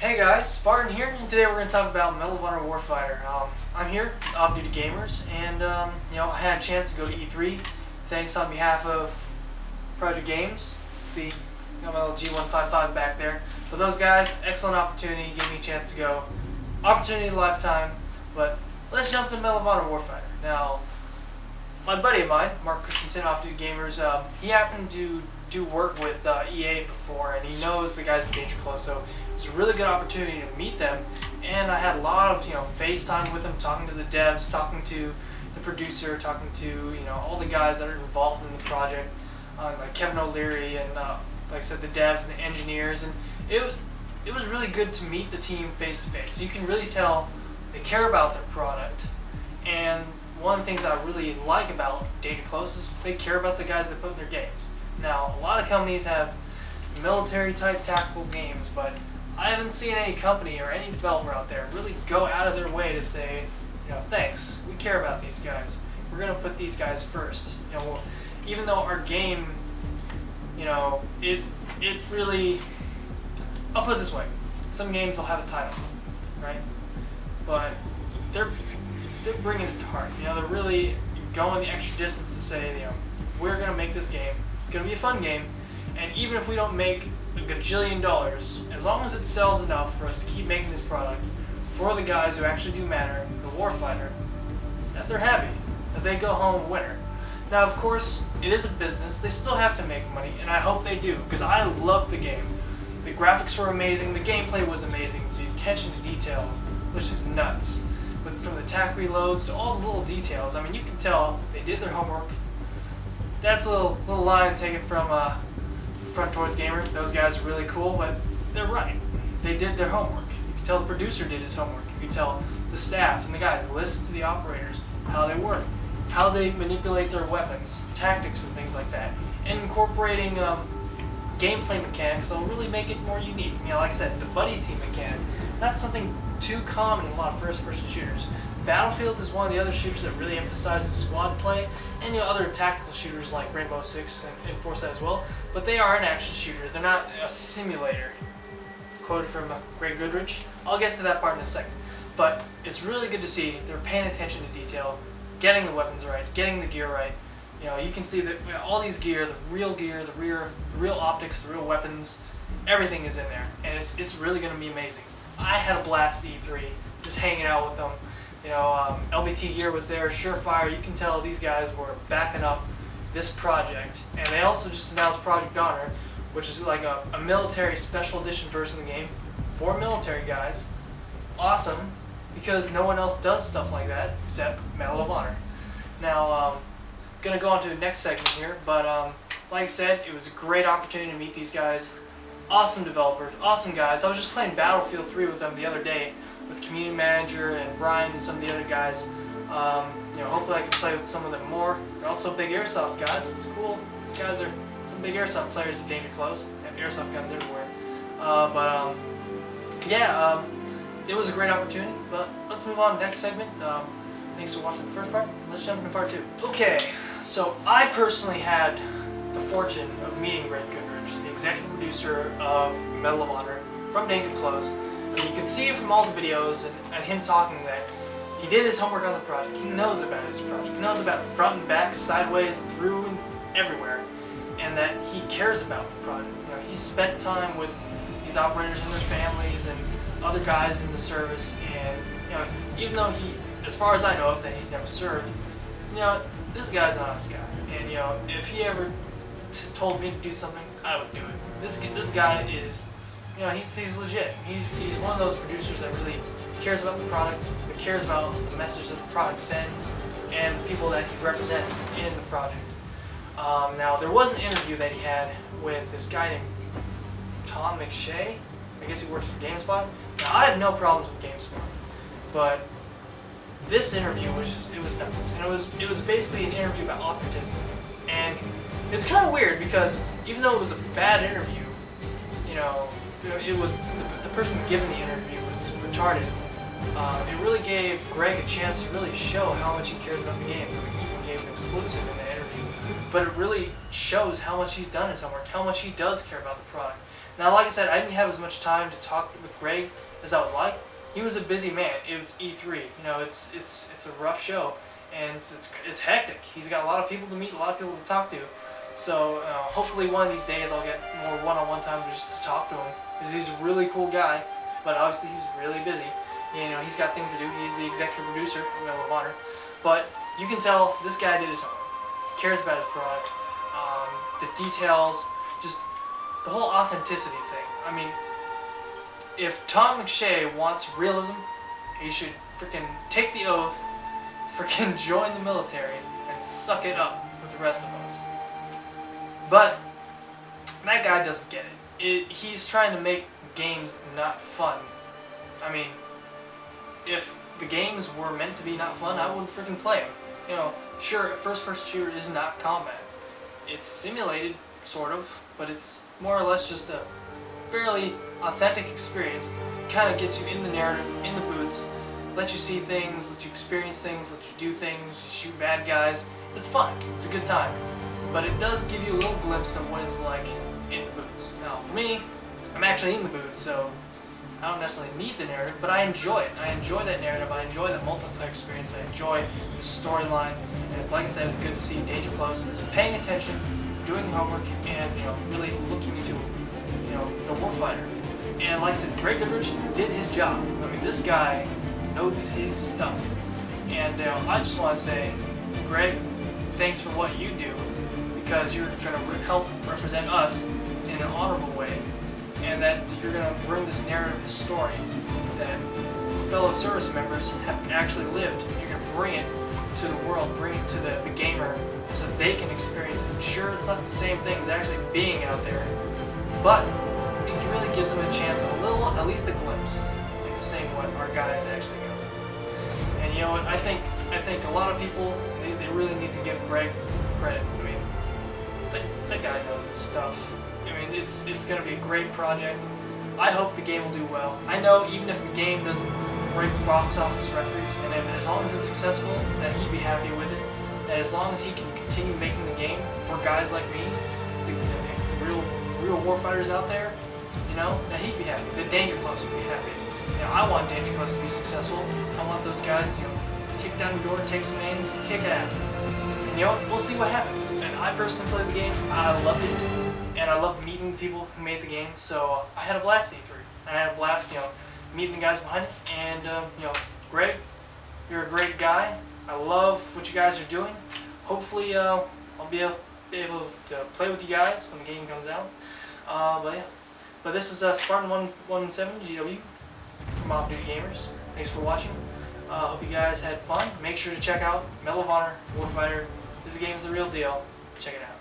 Hey guys, Spartan here, and today we're going to talk about MacLobuzz Warfighter. I'm here, off-duty gamers, and I had a chance to go to E3. Thanks on behalf of Project Games. See, got my little G155 back there. For those guys, excellent opportunity, gave me a chance to go. Opportunity of a lifetime, but let's jump to MacLobuzz Warfighter. Now, my buddy of mine, Mark Christensen, off-duty gamers, he happened to do work with EA before, and he knows the guys at Danger Close, so it was a really good opportunity to meet them. And I had a lot of FaceTime with them, talking to the devs, talking to the producer, talking to all the guys that are involved in the project, like Kevin O'Leary and like I said, the devs and the engineers, and it was really good to meet the team face to face. You can really tell they care about their product, and one of the things I really like about Danger Close is they care about the guys that put in their games. Now, a lot of companies have military-type tactical games, but I haven't seen any company or any developer out there really go out of their way to say, thanks, we care about these guys. We're going to put these guys first. Even though our game, it really, I'll put it this way, some games will have a title, right? But they're bringing it to heart. They're really going the extra distance to say, we're going to make this game. It's going to be a fun game, and even if we don't make a gajillion dollars, as long as it sells enough for us to keep making this product for the guys who actually do matter, the warfighter, that they're happy, that they go home a winner. Now, of course, it is a business. They still have to make money, and I hope they do, because I love the game. The graphics were amazing, the gameplay was amazing, the attention to detail was just nuts. But from the tac reloads to all the little details, I mean, you can tell they did their homework. That's a little line taken from Front Towards Gamer. Those guys are really cool, but they're right. They did their homework. You can tell the producer did his homework. You can tell the staff and the guys listen to the operators, how they work, how they manipulate their weapons, tactics and things like that. And incorporating gameplay mechanics that'll really make it more unique. Like I said, the buddy team mechanic, that's something too common in a lot of first-person shooters. Battlefield is one of the other shooters that really emphasizes squad play, and other tactical shooters like Rainbow Six and Forza as well, but they are an action shooter. They're not a simulator. Quoted from Greg Goodrich. I'll get to that part in a second. But it's really good to see they're paying attention to detail, getting the weapons right, getting the gear right. You can see that all these gear, the real optics, the real weapons, everything is in there, and it's really going to be amazing. I had a blast at E3, just hanging out with them. LBT Gear was there, Surefire. You can tell these guys were backing up this project. And they also just announced Project Honor, which is like a military special edition version of the game for military guys. Awesome, because no one else does stuff like that except Medal of Honor. Now, going to go on to the next segment here, but like I said, it was a great opportunity to meet these guys. Awesome developers, awesome guys. I was just playing Battlefield 3 with them the other day, with community manager and Brian and some of the other guys. Hopefully I can play with some of them more. They're also big airsoft guys. It's cool. These guys are some big airsoft players at Danger Close. They have airsoft guns everywhere. It was a great opportunity. But let's move on to the next segment. Thanks for watching the first part. Let's jump into part 2. Okay, so I personally had the fortune of meeting Greg Goodrich, the executive producer of Medal of Honor from Danger Close. You can see from all the videos and him talking that he did his homework on the project. He knows about his project. He knows about front and back, sideways, through, and everywhere. And that he cares about the project. He spent time with these operators and their families and other guys in the service. And even though as far as I know of, that he's never served, this guy's an honest guy. And if he ever told me to do something, I would do it. This guy is. He's legit. He's one of those producers that really cares about the product, that cares about the message that the product sends, and the people that he represents in the project. Now, there was an interview that he had with this guy named Tom McShay. I guess he works for GameSpot. Now, I have no problems with GameSpot, but this interview was nuts. And it was basically an interview about authenticity. And it's kind of weird because even though it was a bad interview, it was the person giving the interview was retarded. It really gave Greg a chance to really show how much he cares about the game. He even gave an exclusive in the interview, but it really shows how much he's done his homework, how much he does care about the product. Now, like I said, I didn't have as much time to talk with Greg as I would like. He was a busy man. It's E3. You know, it's a rough show, and it's hectic. He's got a lot of people to meet, a lot of people to talk to. So hopefully one of these days I'll get more one-on-one time just to talk to him, because he's a really cool guy. But obviously he's really busy. You know, he's got things to do. He's the executive producer of Medal of Honor. But you can tell this guy did his homework. Cares about his product, the details, just the whole authenticity thing. I mean, if Tom McShay wants realism, he should freaking take the oath, freaking join the military, and suck it up with the rest of us. But that guy doesn't get it. He's trying to make games not fun. I mean, if the games were meant to be not fun, I wouldn't freaking play them. You know, sure, a first-person shooter is not combat. It's simulated, sort of, but it's more or less just a fairly authentic experience. It kind of gets you in the narrative, in the boots, let you see things, let you experience things, let you do things, shoot bad guys. It's fun. It's a good time. But it does give you a little glimpse of what it's like in the boots. Now, for me, I'm actually in the boots, so I don't necessarily need the narrative, but I enjoy it. I enjoy that narrative. I enjoy that multiplayer experience. I enjoy the storyline. And like I said, it's good to see Danger Close is paying attention, doing homework, and really looking into the Warfighter. And like I said, Greg Goodrich did his job. I mean, this guy knows his stuff. And I just want to say, Greg, thanks for what you do, because you're going to help represent us in an honorable way, and that you're going to bring this narrative, this story that fellow service members have actually lived. You're going to bring it to the world, bring it to the gamer, so that they can experience it. Sure, it's not the same thing as actually being out there, but it really gives them a chance, a little, at least a glimpse, into seeing what our guys actually go. And you know what? I think a lot of people they really need to give Greg credit. I mean, that guy knows his stuff. I mean, it's going to be a great project. I hope the game will do well. I know even if the game doesn't break box office records, and as long as it's successful, that he'd be happy with it. That as long as he can continue making the game for guys like me, the real warfighters out there, that he'd be happy. That Danger Close would be happy. I want Danger Close to be successful. I want those guys to kick down the door, take some names, and kick ass. And we'll see what happens. And I personally played the game. I loved it. And I loved meeting the people who made the game. So I had a blast E3. I had a blast, meeting the guys behind it. And, Greg, you're a great guy. I love what you guys are doing. Hopefully, I'll be able to play with you guys when the game comes out. But yeah. But this is Spartan 117 GW from Off Duty Gamers. Thanks for watching. Hope you guys had fun. Make sure to check out Medal of Honor Warfighter. This game is the real deal. Check it out.